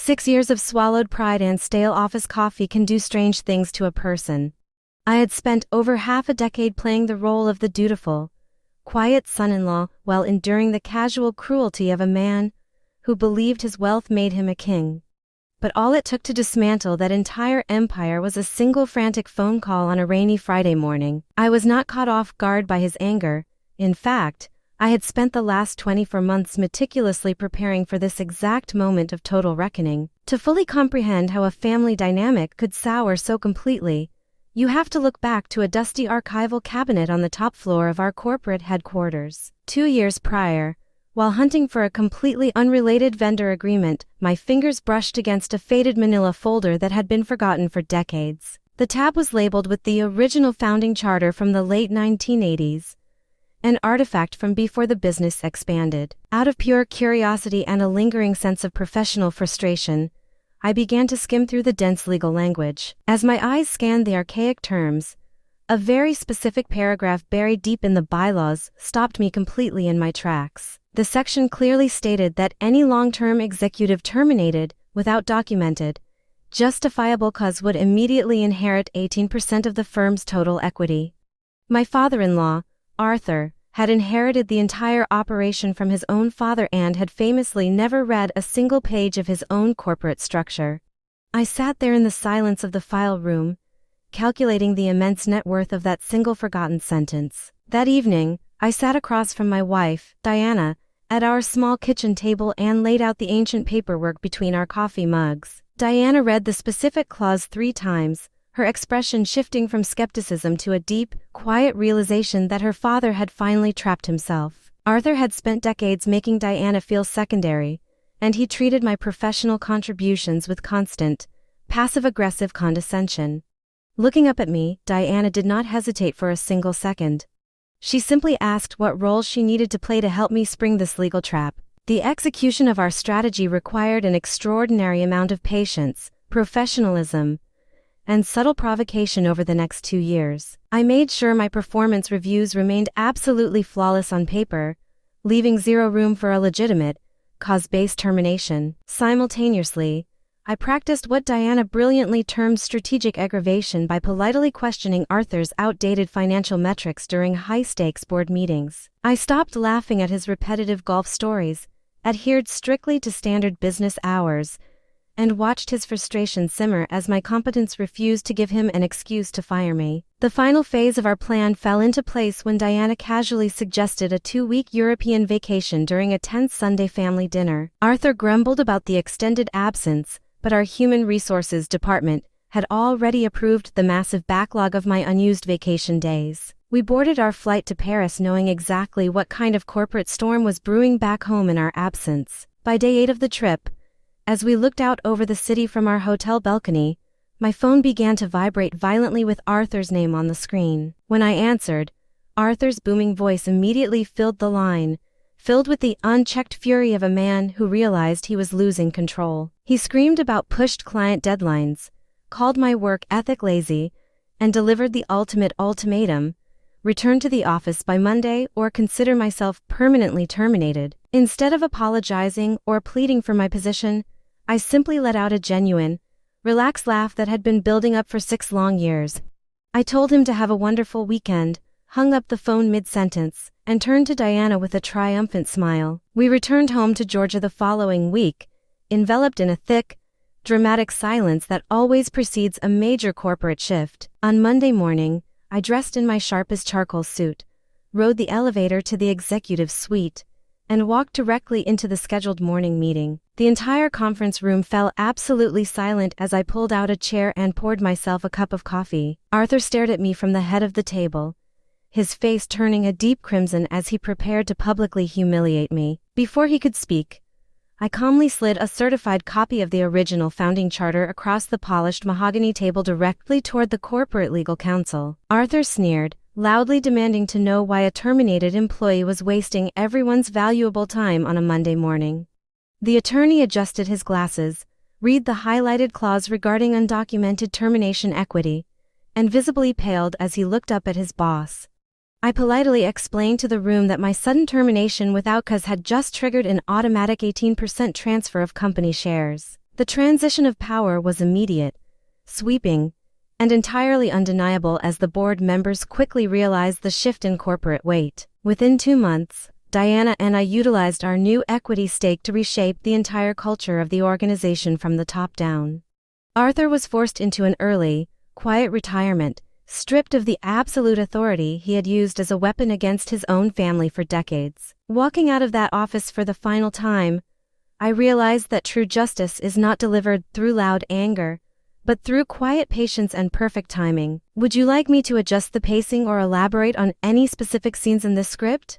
6 years of swallowed pride and stale office coffee can do strange things to a person. I had spent over half a decade playing the role of the dutiful, quiet son-in-law while enduring the casual cruelty of a man who believed his wealth made him a king. But all it took to dismantle that entire empire was a single frantic phone call on a rainy Friday morning. I was not caught off guard by his anger. In fact, I had spent the last 24 months meticulously preparing for this exact moment of total reckoning. To fully comprehend how a family dynamic could sour so completely, you have to look back to a dusty archival cabinet on the top floor of our corporate headquarters. 2 years prior, while hunting for a completely unrelated vendor agreement, my fingers brushed against a faded manila folder that had been forgotten for decades. The tab was labeled with the original founding charter from the late 1980s, an artifact from before the business expanded. Out of pure curiosity and a lingering sense of professional frustration, I began to skim through the dense legal language. As my eyes scanned the archaic terms, a very specific paragraph buried deep in the bylaws stopped me completely in my tracks. The section clearly stated that any long-term executive terminated without documented, justifiable cause would immediately inherit 18% of the firm's total equity. My father-in-law, Arthur, had inherited the entire operation from his own father and had famously never read a single page of his own corporate structure. I sat there in the silence of the file room, calculating the immense net worth of that single forgotten sentence. That evening, I sat across from my wife, Diana, at our small kitchen table and laid out the ancient paperwork between our coffee mugs. Diana read the specific clause 3 times, her expression shifting from skepticism to a deep, quiet realization that her father had finally trapped himself. Arthur had spent decades making Diana feel secondary, and he treated my professional contributions with constant, passive-aggressive condescension. Looking up at me, Diana did not hesitate for a single second. She simply asked what role she needed to play to help me spring this legal trap. The execution of our strategy required an extraordinary amount of patience, professionalism, and subtle provocation over the next 2 years. I made sure my performance reviews remained absolutely flawless on paper, leaving zero room for a legitimate, cause-based termination. Simultaneously, I practiced what Diana brilliantly termed strategic aggravation by politely questioning Arthur's outdated financial metrics during high-stakes board meetings. I stopped laughing at his repetitive golf stories, adhered strictly to standard business hours, and watched his frustration simmer as my competence refused to give him an excuse to fire me. The final phase of our plan fell into place when Diana casually suggested a 2-week European vacation during a tense Sunday family dinner. Arthur grumbled about the extended absence, but our human resources department had already approved the massive backlog of my unused vacation days. We boarded our flight to Paris knowing exactly what kind of corporate storm was brewing back home in our absence. By day 8 of the trip, as we looked out over the city from our hotel balcony, my phone began to vibrate violently with Arthur's name on the screen. When I answered, Arthur's booming voice immediately filled the line, filled with the unchecked fury of a man who realized he was losing control. He screamed about pushed client deadlines, called my work ethic lazy, and delivered the ultimate ultimatum: return to the office by Monday or consider myself permanently terminated. Instead of apologizing or pleading for my position, I simply let out a genuine, relaxed laugh that had been building up for 6 long years. I told him to have a wonderful weekend, hung up the phone mid-sentence, and turned to Diana with a triumphant smile. We returned home to Georgia the following week, enveloped in a thick, dramatic silence that always precedes a major corporate shift. On Monday morning, I dressed in my sharpest charcoal suit, rode the elevator to the executive suite, and walked directly into the scheduled morning meeting. The entire conference room fell absolutely silent as I pulled out a chair and poured myself a cup of coffee. Arthur stared at me from the head of the table, his face turning a deep crimson as he prepared to publicly humiliate me. Before he could speak, I calmly slid a certified copy of the original founding charter across the polished mahogany table directly toward the corporate legal counsel. Arthur sneered, loudly demanding to know why a terminated employee was wasting everyone's valuable time on a Monday morning. The attorney adjusted his glasses, read the highlighted clause regarding undocumented termination equity, and visibly paled as he looked up at his boss. I politely explained to the room that my sudden termination without cause had just triggered an automatic 18% transfer of company shares. The transition of power was immediate, sweeping, and entirely undeniable as the board members quickly realized the shift in corporate weight. Within 2 months, Diana and I utilized our new equity stake to reshape the entire culture of the organization from the top down. Arthur was forced into an early, quiet retirement, stripped of the absolute authority he had used as a weapon against his own family for decades. Walking out of that office for the final time, I realized that true justice is not delivered through loud anger, but through quiet patience and perfect timing. Would you like me to adjust the pacing or elaborate on any specific scenes in this script?